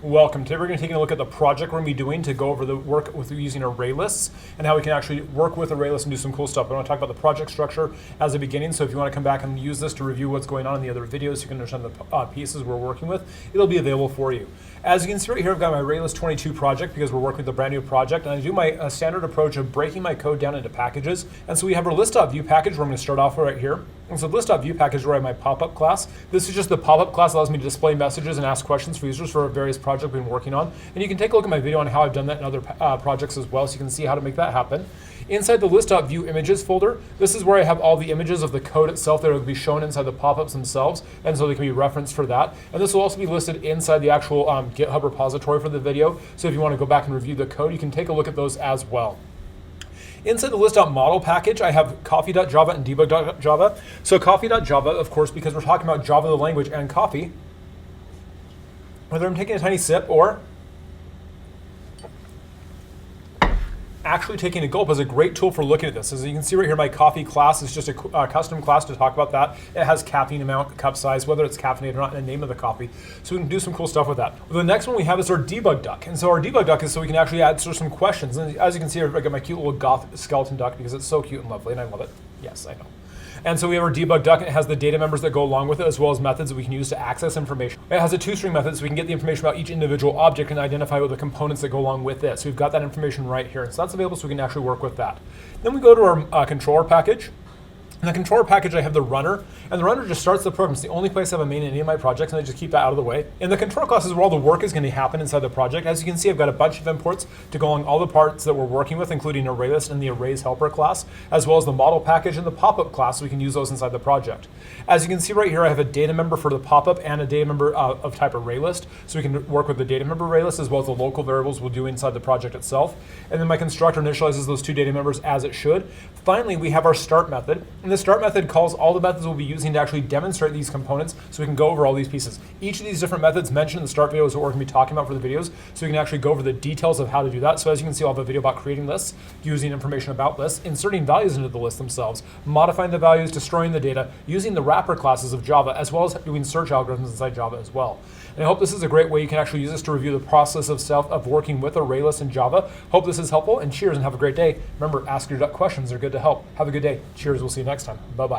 Welcome. Today we're going to take a look at the project we're going to be doing to go over the work with using ArrayLists and how we can actually work with ArrayLists and do some cool stuff. I want to talk about the project structure as a beginning, so if you want to come back and use this to review what's going on in the other videos, you can understand the pieces we're working with, it'll be available for you. As you can see right here, I've got my ArrayList 22 project because we're working with a brand new project, and I do my standard approach of breaking my code down into packages. And so we have our list.view package where I'm going to start off right here. And so the list.view package is where I have my pop-up class. This is just the pop-up class that allows me to display messages and ask questions for users for various projects we've been working on. And you can take a look at my video on how I've done that in other projects as well, so you can see how to make that happen. Inside the list.view images folder, this is where I have all the images of the code itself that will be shown inside the pop-ups themselves, and so they can be referenced for that. And this will also be listed inside the actual GitHub repository for the video, so if you want to go back and review the code, you can take a look at those as well. Inside the list.model package, I have coffee.java and debug.java. So coffee.java, of course, because we're talking about Java the language and coffee, whether I'm taking a tiny sip or actually taking a gulp is a great tool for looking at this. As you can see right here, my coffee class is just a custom class to talk about that. It has caffeine amount, cup size, whether it's caffeinated or not, and the name of the coffee. So we can do some cool stuff with that. Well, the next one we have is our debug duck. And so our debug duck is so we can actually answer some questions. And as you can see, I've got my cute little goth skeleton duck because it's so cute and lovely, and I love it. Yes, I know. And so we have our debug duck, and it has the data members that go along with it, as well as methods that we can use to access information. It has a two-string method, so we can get the information about each individual object and identify what the components that go along with it. So we've got that information right here. And so that's available, so we can actually work with that. Then we go to our controller package. In the controller package, I have the runner, and the runner just starts the program. It's the only place I have a main in any of my projects, and I just keep that out of the way. In the control class is where all the work is going to happen inside the project. As you can see, I've got a bunch of imports to go along all the parts that we're working with, including ArrayList and the Arrays helper class, as well as the model package and the pop-up class, so we can use those inside the project. As you can see right here, I have a data member for the pop-up and a data member of type ArrayList, so we can work with the data member ArrayList as well as the local variables we'll do inside the project itself. And then my constructor initializes those two data members as it should. Finally, we have our start method, and the start method calls all the methods we'll be using to actually demonstrate these components, so we can go over all these pieces. Each of these different methods mentioned in the start video is what we're going to be talking about for the videos, so we can actually go over the details of how to do that. So as you can see, I'll have a video about creating lists, using information about lists, inserting values into the list themselves, modifying the values, destroying the data, using the wrapper classes of Java, as well as doing search algorithms inside Java as well. And I hope this is a great way you can actually use this to review the process of working with ArrayList in Java. Hope this is helpful, and cheers and have a great day. Remember, ask your duck questions. They're good to help. Have a good day. Cheers. We'll see you next time. Bye-bye.